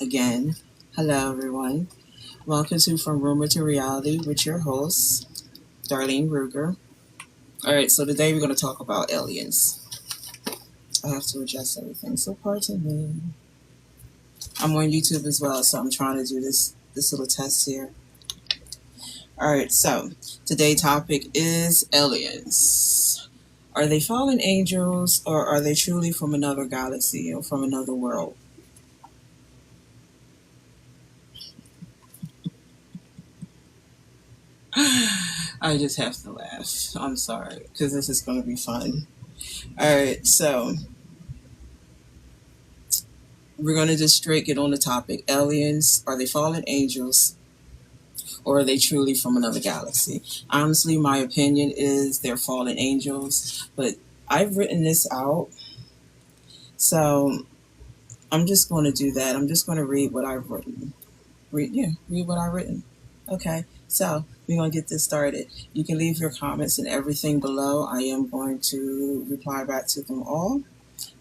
again. Hello, everyone. Welcome to From Rumor to Reality with your host, Darlene Ruger. All right, so today we're going to talk about aliens. I have to adjust everything, so pardon me. I'm on YouTube as well, so I'm trying to do this little test here. All right, so today's topic is aliens. Are they fallen angels, or are they truly from another galaxy or from another world? I just have to laugh. I'm sorry, because this is going to be fun. All right, so we're going to just straight get on the topic. Aliens, are they fallen angels or are they truly from another galaxy? Honestly, my opinion is they're fallen angels, but I've written this out. So I'm just going to do that. I'm just going to read what I've written. Read what I've written. Okay, so we're going to get this started. You can leave your comments and everything below. I am going to reply back to them all.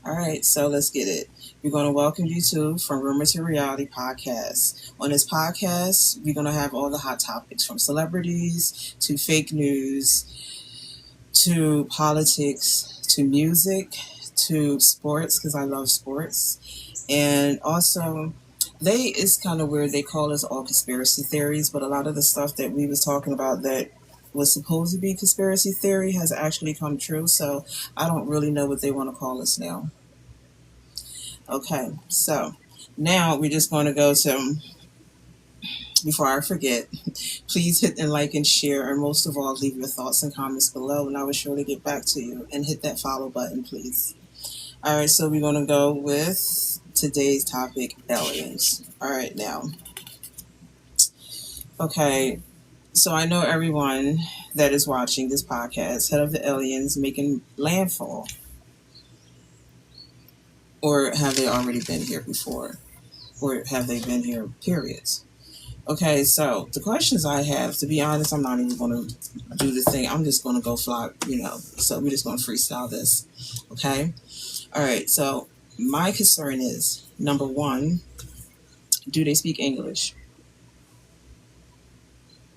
All right, so let's get it. We're going to welcome you to From Rumor to Reality podcast. On this podcast, we're going to have all the hot topics from celebrities to fake news to politics to music to sports because I love sports. And also, it's kind of weird. They call us all conspiracy theories, but a lot of the stuff that we was talking about that was supposed to be conspiracy theory has actually come true. So I don't really know what they want to call us now. Okay, so now we're just going to go to, before I forget, please hit and like and share, and most of all, leave your thoughts and comments below, and I will surely get back to you. And hit that follow button, please. All right, so we're going to go with today's topic, aliens. All right, now. Okay, so I know everyone that is watching this podcast heard of the aliens making landfall, or have they already been here before, or have they been here, periods? Okay, so the questions I have, to be honest, I'm not even going to do the thing. I'm just going to go fly. So we're just going to freestyle this. Okay? All right, so my concern is number one, do they speak English?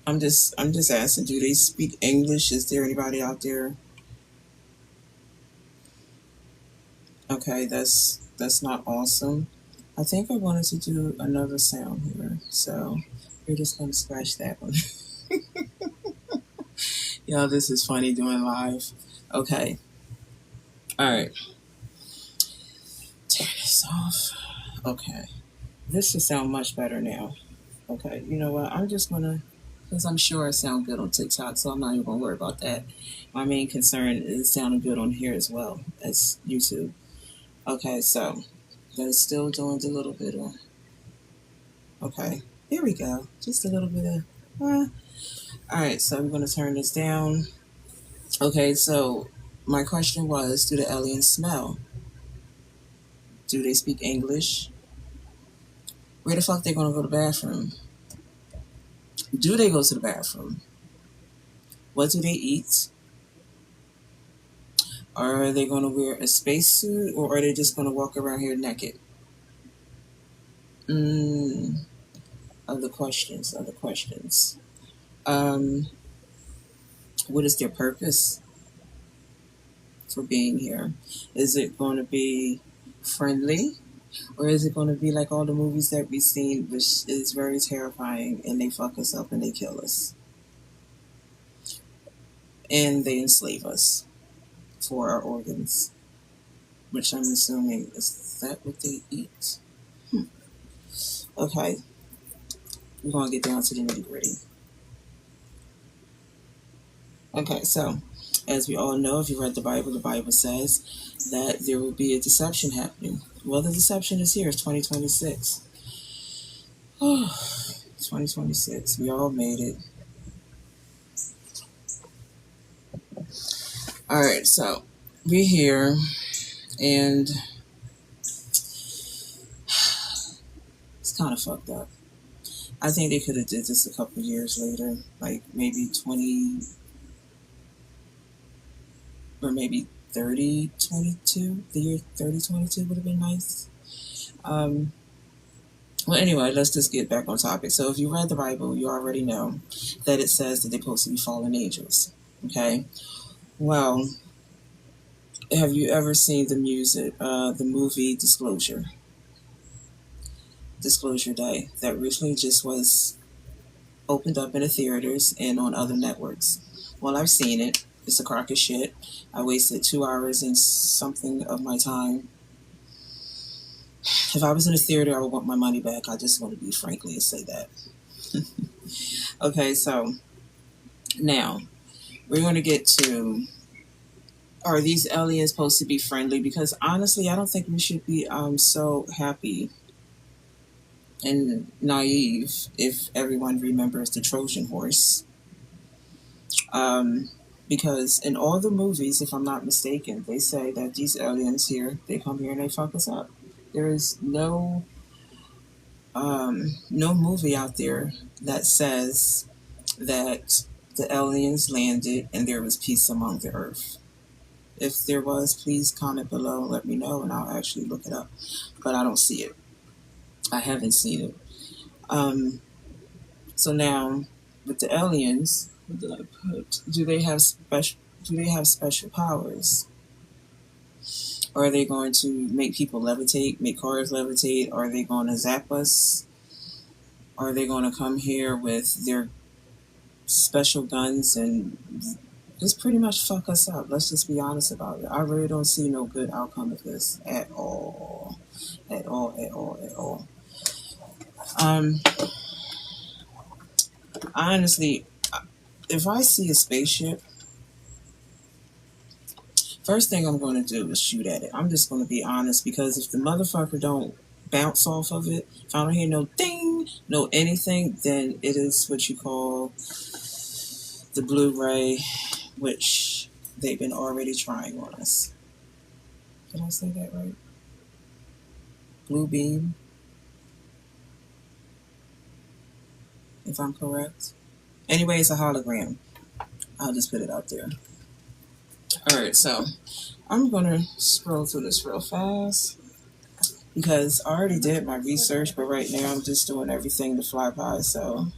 I'm just asking, do they speak English? Is there anybody out there? Okay, that's not awesome. I think I wanted to do another sound here, so we're just going to scratch that one. This is funny doing live. Okay, all right. Turn this off. Okay. This should sound much better now. Okay. You know what? I'm just gonna, because I'm sure I sound good on TikTok, so I'm not even gonna worry about that. My main concern is sounding good on here as well as YouTube. Okay, so that is still doing a little bit of. Okay, here we go. Just a little bit of. All right, so we're gonna turn this down. Okay, so my question was, do the aliens smell? Do they speak English? Where the fuck they gonna go to the bathroom? Do they go to the bathroom? What do they eat? Are they going to wear a spacesuit or are they just going to walk around here naked? Mm, other questions, other questions. Um, what is their purpose for being here? Is it going to be friendly or is it going to be like all the movies that we've seen, which is very terrifying and they fuck us up and they kill us and they enslave us for our organs, which I'm assuming is that what they eat? Okay, we're going to get down to the nitty gritty. Okay, so as we all know, if you read the Bible says that there will be a deception happening. Well, the deception is here. It's 2026. Oh, 2026. We all made it. All right, so we're here, and it's kind of fucked up. I think they could have did this a couple years later, like maybe 20 or maybe 3022. The year 3022 would have been nice. Um, Well, anyway, let's just get back on topic. So, if you read the Bible, you already know that it says that they're supposed to be fallen angels. Okay. Well, have you ever seen the movie Disclosure Day, that recently just was opened up in the theaters and on other networks? Well, I've seen it. It's a crock of shit. I wasted 2 hours and something of my time. If I was in a theater, I would want my money back. I just want to be frankly and say that. Okay, so now we're going to get to, are these aliens supposed to be friendly? Because honestly, I don't think we should be so happy and naive if everyone remembers the Trojan horse. Um, because in all the movies, if I'm not mistaken, they say that these aliens here, they come here and they fuck us up. There is no movie out there that says that the aliens landed and there was peace among the earth. If there was, please comment below and let me know, and I'll actually look it up. But I don't see it. I haven't seen it. Um, so now, with the aliens, what did I put? Do they have special? Do they have special powers? Or are they going to make people levitate, make cars levitate? Are they going to zap us? Are they going to come here with their special guns and just pretty much fuck us up? Let's just be honest about it. I really don't see no good outcome of this at all. At all, at all, at all. Um, Honestly, if I see a spaceship, first thing I'm going to do is shoot at it. I'm just going to be honest, because if the motherfucker don't bounce off of it, if I don't hear no ding, no anything, then it is what you call the Blu-ray, which they've been already trying on us. Did I say that right? Blue beam, if I'm correct. Anyway, it's a hologram. I'll just put it out there. Alright, so I'm going to scroll through this real fast because I already did my research, but right now I'm just doing everything to fly by. So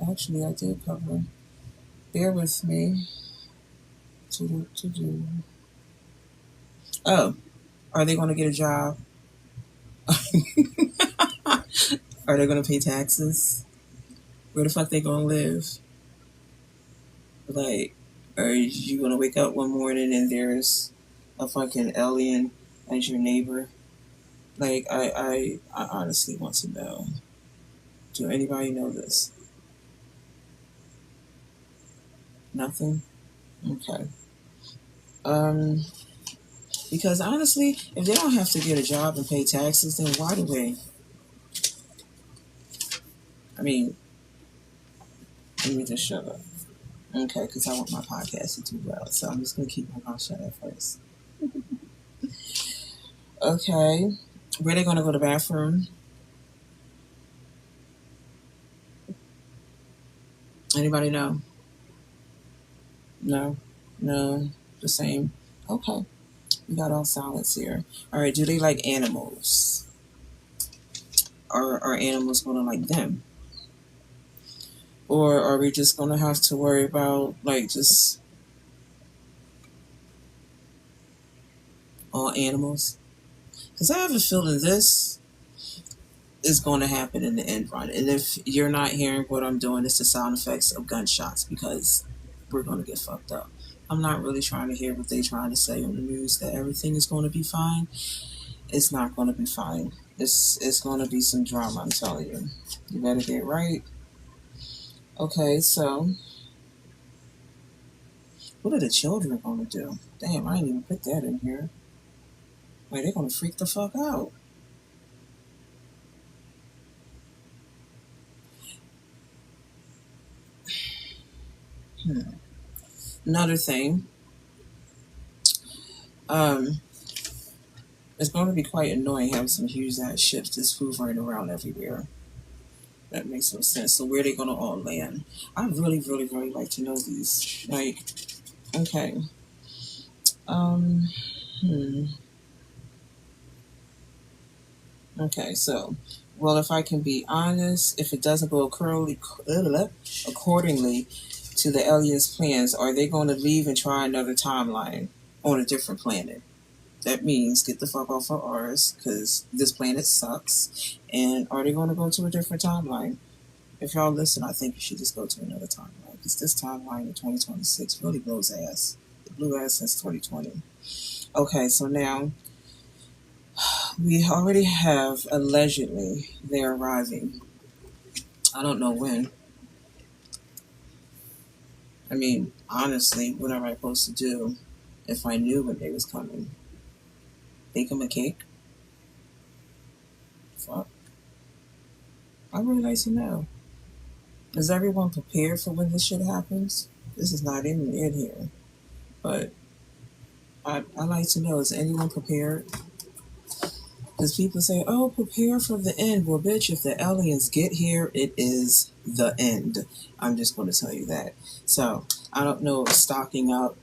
actually, I did cover. Bear with me. To. Oh, are they going to get a job? Are they going to pay taxes? Where the fuck they going to live? Like, are you going to wake up one morning and there's a fucking alien as your neighbor? Like, I honestly want to know. Do anybody know this? Nothing? Okay. Because honestly, if they don't have to get a job and pay taxes, then why do they? I mean, let me just shut up. Okay, because I want my podcast to do well, so I'm just going to keep my mouth shut at first. Okay. Where they going to go to the bathroom? Anybody know? No? No? The same? Okay. We got all silence here. All right, do they like animals? Or are animals going to like them? Or are we just going to have to worry about, like, just all animals? Because I have a feeling this is going to happen in the end run. And if you're not hearing what I'm doing, it's the sound effects of gunshots, because we're going to get fucked up. I'm not really trying to hear what they're trying to say on the news, that everything is going to be fine. It's not going to be fine. It's going to be some drama, I'm telling you. You better get right. Okay, so what are the children going to do? Damn, I didn't even put that in here. Wait, they're going to freak the fuck out. Another thing, it's going to be quite annoying having some huge ass ships just hoovering around everywhere. That makes no sense. So where are they going to all land? I really, really, really like to know these. Like, okay. Um, hmm. Okay, so, well, if I can be honest, if it doesn't go accordingly to the aliens' plans, are they going to leave and try another timeline on a different planet? That means get the fuck off of ours because this planet sucks. And are they going to go to a different timeline? If y'all listen, I think you should just go to another timeline because this timeline in 2026 really blows ass. It blew ass since 2020. Okay, so now we already have allegedly they're arriving. I don't know when. I mean, honestly, what am I supposed to do if I knew when they was coming? Bake them a cake? Fuck. I would like to know. Is everyone prepared for when this shit happens? This is not in here. But I like to know, is anyone prepared? Because people say, oh, prepare for the end. Well, bitch, if the aliens get here, it is the end. I'm just going to tell you that. So, I don't know if stocking up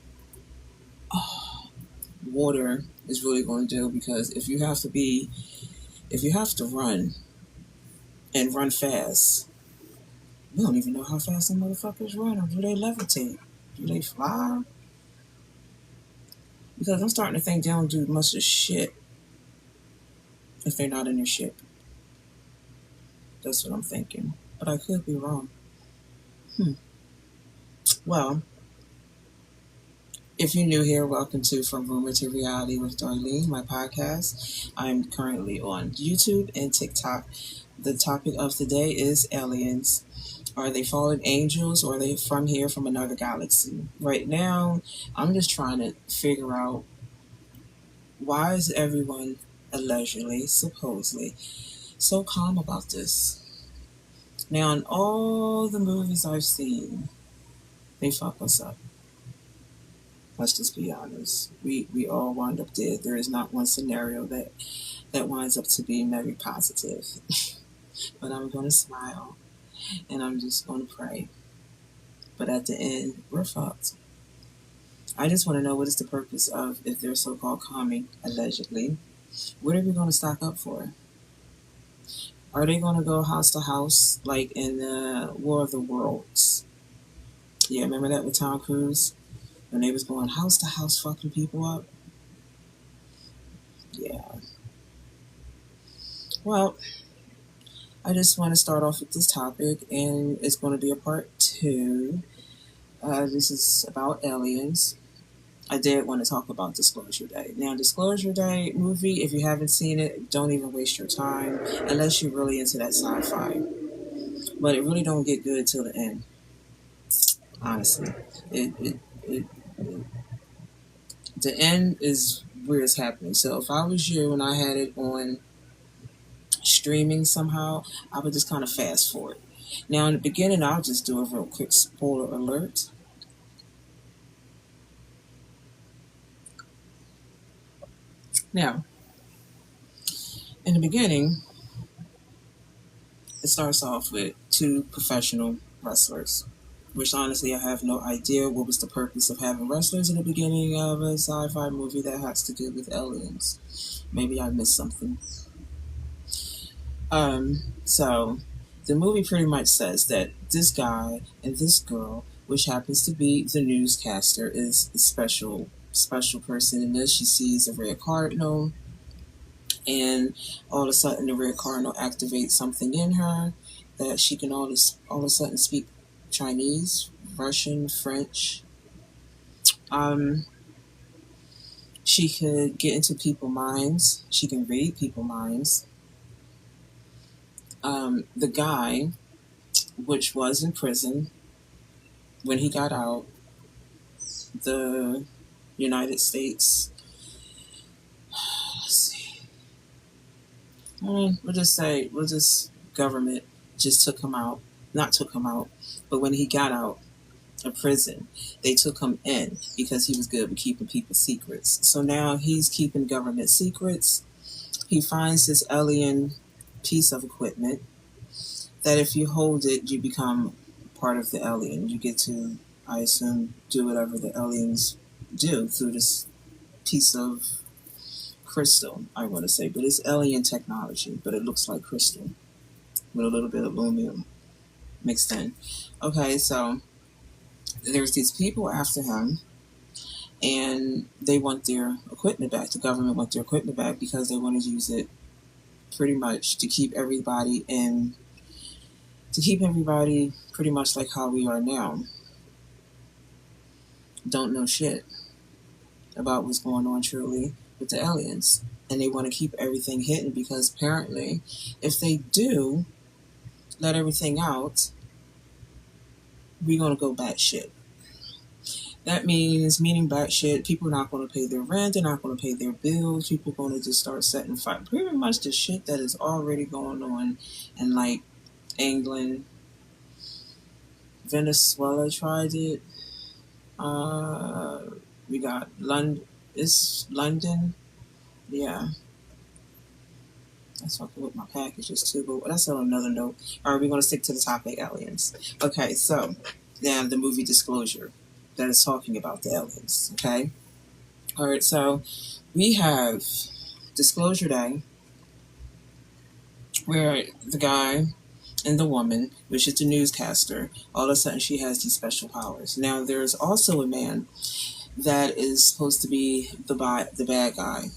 water is really going to do, because if you have to run and run fast, we don't even know how fast some motherfuckers run, or do they levitate? Do they fly? Because I'm starting to think they don't do much of shit if they're not in their ship. That's what I'm thinking. But I could be wrong. Well, if you're new here, welcome to From Rumor to Reality with Darlene, my podcast. I'm currently on YouTube and TikTok. The topic of the day is aliens. Are they fallen angels, or are they from here from another galaxy? Right now, I'm just trying to figure out, why is everyone allegedly, supposedly, so calm about this? Now, in all the movies I've seen, they fuck us up. Let's just be honest. We all wind up dead. There is not one scenario that winds up to being very positive. But I'm going to smile and I'm just going to pray. But at the end, we're fucked. I just want to know, what is the purpose of, if they're so-called calming, allegedly, what are we going to stock up for? Are they going to go house to house like in the War of the Worlds? Yeah, remember that with Tom Cruise? When they was going house to house fucking people up? Yeah. Well, I just want to start off with this topic, and it's going to be a part two. This is about aliens. I did want to talk about Disclosure Day. Now, Disclosure Day movie, if you haven't seen it, don't even waste your time unless you're really into that sci-fi. But it really don't get good till the end. Honestly, the end is where it's happening. So if I was you and I had it on streaming somehow, I would just kind of fast forward. Now, in the beginning, I'll just do a real quick spoiler alert. Now, in the beginning, it starts off with two professional wrestlers, which honestly, I have no idea what was the purpose of having wrestlers in the beginning of a sci-fi movie that has to do with aliens. Maybe I missed something. So the movie pretty much says that this guy and this girl, which happens to be the newscaster, is a special person in this. She sees a red cardinal, and all of a sudden the red cardinal activates something in her that she can all of a sudden speak Chinese, Russian, French. Um, she could get into people's minds. She can read people's minds. The guy, which was in prison, when he got out, the United States, let's see, we'll just government just took him out. Not took him out, but when he got out of prison, they took him in because he was good with keeping people's secrets. So now he's keeping government secrets. He finds this alien piece of equipment that if you hold it, you become part of the alien. You get to, I assume, do whatever the aliens do through this piece of crystal, I want to say, but it's alien technology, but it looks like crystal with a little bit of aluminum mixed in. Okay, so there's these people after him, and they want their equipment back. The government want their equipment back because they want to use it pretty much to keep everybody pretty much like how we are now. Don't know shit about what's going on truly with the aliens. And they want to keep everything hidden because apparently, if they do let everything out, we're going to go batshit. That meaning batshit, people are not going to pay their rent, they're not going to pay their bills, people are going to just start setting fire. Pretty much the shit that is already going on in like England, Venezuela tried it. We got London. It's London. Yeah. That's fucking with my packages too, but that's on another note. All right, we're going to stick to the topic aliens. Okay, so now the movie Disclosure that is talking about the aliens. Okay. All right, so we have Disclosure Day where the guy and the woman, which is the newscaster, all of a sudden she has these special powers. Now, there's also a man that is supposed to be the bad guy.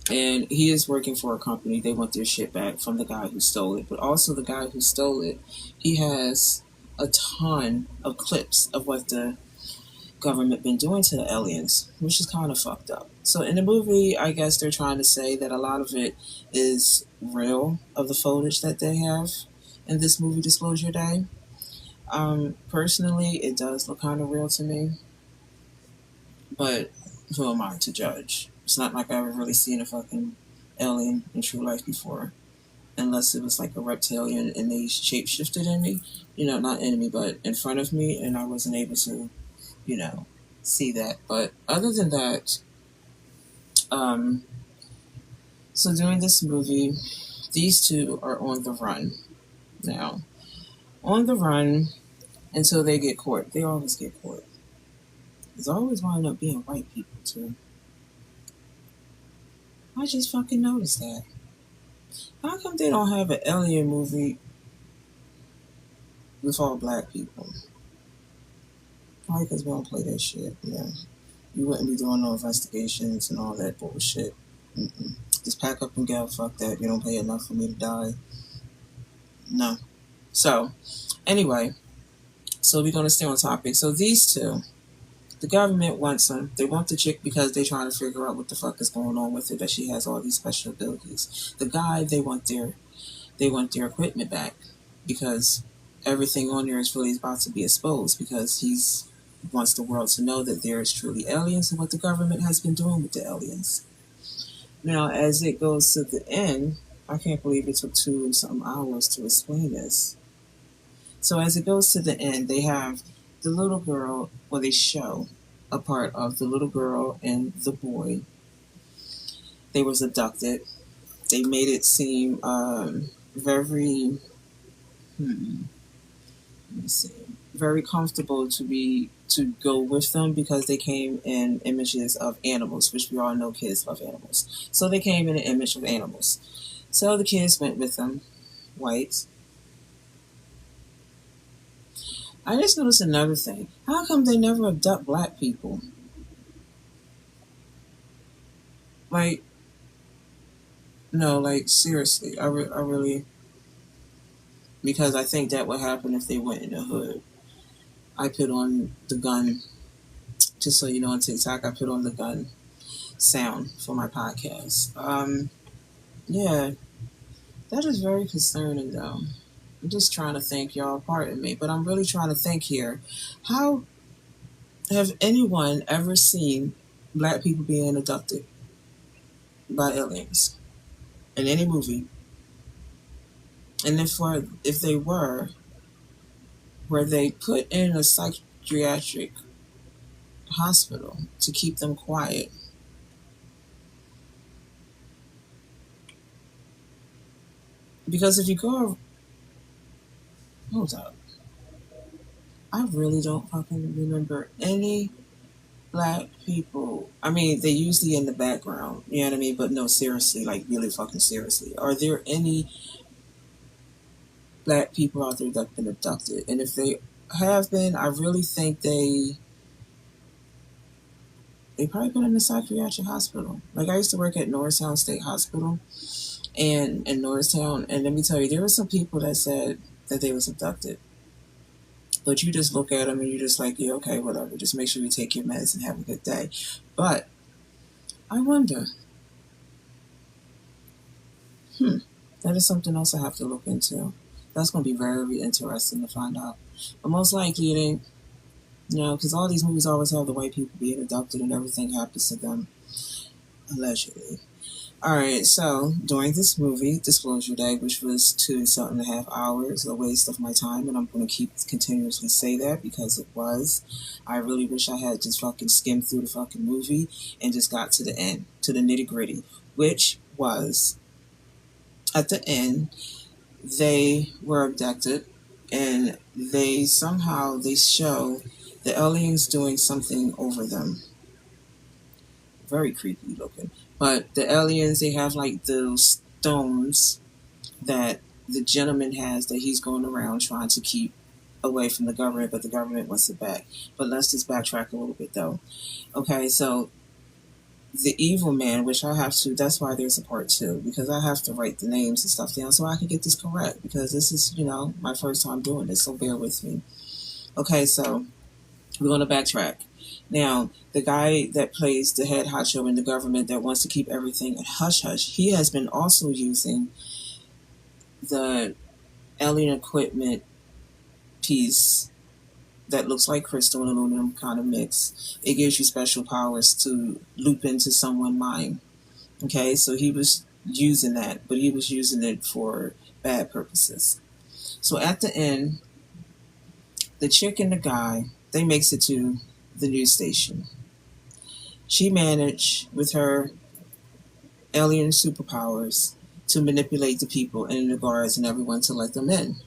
And he is working for a company. They want their shit back from the guy who stole it. But also the guy who stole it, he has a ton of clips of what the government been doing to the aliens, which is kind of fucked up. So in the movie, I guess they're trying to say that a lot of it is real of the footage that they have in this movie Disclosure Day. Personally, it does look kind of real to me. But who am I to judge? It's not like I've ever really seen a fucking alien in true life before. Unless it was like a reptilian and they shape shifted in me. Not in me, but in front of me, and I wasn't able to, see that. But other than that, so during this movie, these two are on the run now. On the run until they get caught. They always get caught. It's always wind up being white people, too. I just fucking noticed that. How come they don't have an alien movie with all black people? Probably because we don't play that shit, yeah. You wouldn't be doing no investigations and all that bullshit. Just pack up and go, fuck that. You don't pay enough for me to die. No. So, anyway, so we're going to stay on topic. So these two, the government wants them. They want the chick because they're trying to figure out what the fuck is going on with her, that she has all these special abilities. The guy, they want their equipment back because everything on there is really about to be exposed because he's wants the world to know that there is truly aliens and what the government has been doing with the aliens. Now, as it goes to the end, I can't believe it took 2 something hours to explain this. So as it goes to the end, they have the little girl, well, they show a part of the little girl and the boy. They was abducted. They made it seem very, very comfortable to go with them because they came in images of animals, which we all know kids love animals. So they came in an image of animals. So the kids went with them, white. I just noticed another thing. How come they never abduct black people? Like, no, like, seriously. I really... Because I think that would happen if they went in the hood. I put on the gun, just so you know, on TikTok, I put on the gun sound for my podcast. Yeah, that is very concerning, though. I'm just trying to think, y'all, pardon me, but I'm really trying to think here. How have anyone ever seen black people being abducted by aliens in any movie? And if they were they put in a psychiatric hospital to keep them quiet? Because if you go, hold up, I really don't fucking remember any black people, I mean, they usually in the background, you know what I mean? But no, seriously, like really fucking seriously. Are there any black people out there that have been abducted? And if they have been, I really think they probably put in a psychiatric hospital. Like I used to work at Norristown State Hospital and in Norristown, and let me tell you, there were some people that said that they was abducted. But you just look at them and you're just like, yeah, okay, whatever. Just make sure you take your meds and have a good day. But I wonder, that is something else I have to look into. That's going to be very interesting to find out. But most likely it ain't, because all these movies always have the white people being abducted and everything happens to them, allegedly. All right, so during this movie, Disclosure Day, which was 2.5 hours, a waste of my time, and I'm going to keep continuously say that because it was. I really wish I had just fucking skimmed through the fucking movie and just got to the end, to the nitty gritty, which was at the end, they were abducted, and they show the aliens doing something over them. Very creepy looking. But the aliens, they have like those stones that the gentleman has that he's going around trying to keep away from the government, but the government wants it back. But let's just backtrack a little bit though. Okay, so the evil man, which I have to, that's why there's a part two, because I have to write the names and stuff down so I can get this correct, because this is, my first time doing this, so bear with me. Okay, so we're going to backtrack. Now, the guy that plays the head honcho in the government that wants to keep everything hush hush, he has been also using the alien equipment piece that looks like crystal and aluminum kind of mix. It gives you special powers to loop into someone's mind. Okay, so he was using that, but he was using it for bad purposes. So at the end, the chick and the guy, they makes it to the news station. She managed, with her alien superpowers, to manipulate the people and the guards and everyone to let them in.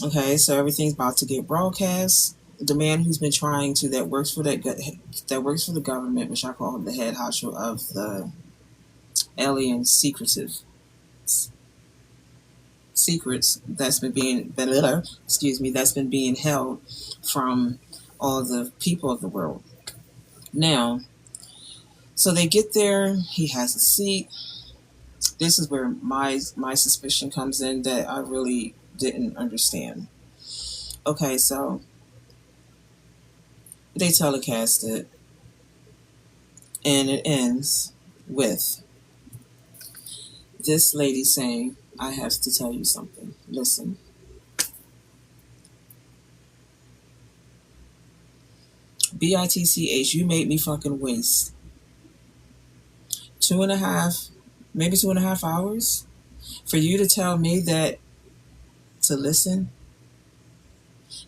Okay, so everything's about to get broadcast. The man who's been trying to, that works for the government, which I call him the head honcho of the alien secrets that's been being held from all the people of the world. Now, so they get there. He has a seat. This is where my suspicion comes in that I really didn't understand. Okay, so they telecast it, and it ends with this lady saying, "I have to tell you something. Listen." BITCH, you made me fucking waste 2.5, maybe 2.5 hours for you to tell me that to listen.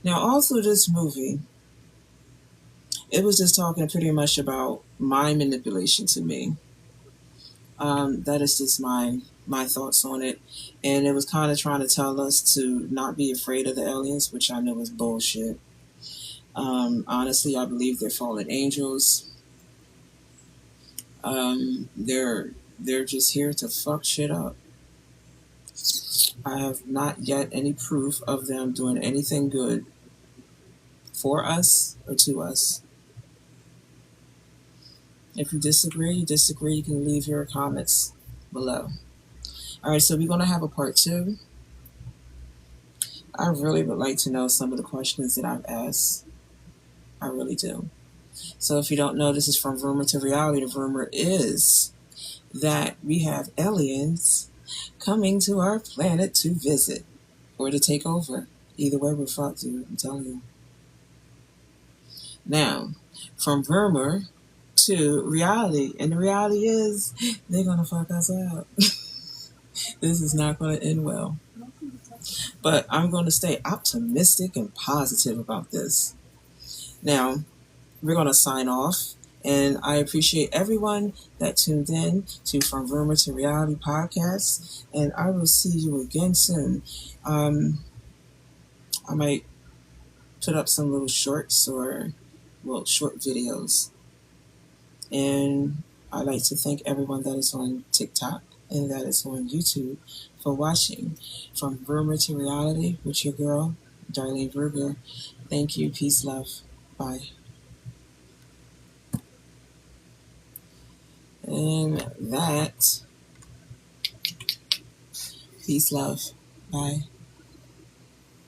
Now, all through this movie, it was just talking pretty much about mind manipulation to me. That is just my thoughts on it. And it was kind of trying to tell us to not be afraid of the aliens, which I know is bullshit. Honestly, I believe they're fallen angels. They're just here to fuck shit up. I have not yet any proof of them doing anything good for us or to us. If you disagree, you can leave your comments below. All right, so we're going to have a part two. I really would like to know some of the questions that I've asked. I really do. So if you don't know, this is from rumor to reality. The rumor is that we have aliens coming to our planet to visit or to take over. Either way, we're fucked, dude. I'm telling you. Now, from rumor to reality, and the reality is they're going to fuck us up. This is not going to end well. But I'm going to stay optimistic and positive about this. Now, we're going to sign off, and I appreciate everyone that tuned in to From Rumor to Reality podcast, and I will see you again soon. I might put up some little shorts or, short videos And I'd like to thank everyone that is on TikTok and that is on YouTube for watching. From Rumor to Reality with your girl, Darlene Berger. Thank you. Peace, love. Bye. And that, peace, love. Bye.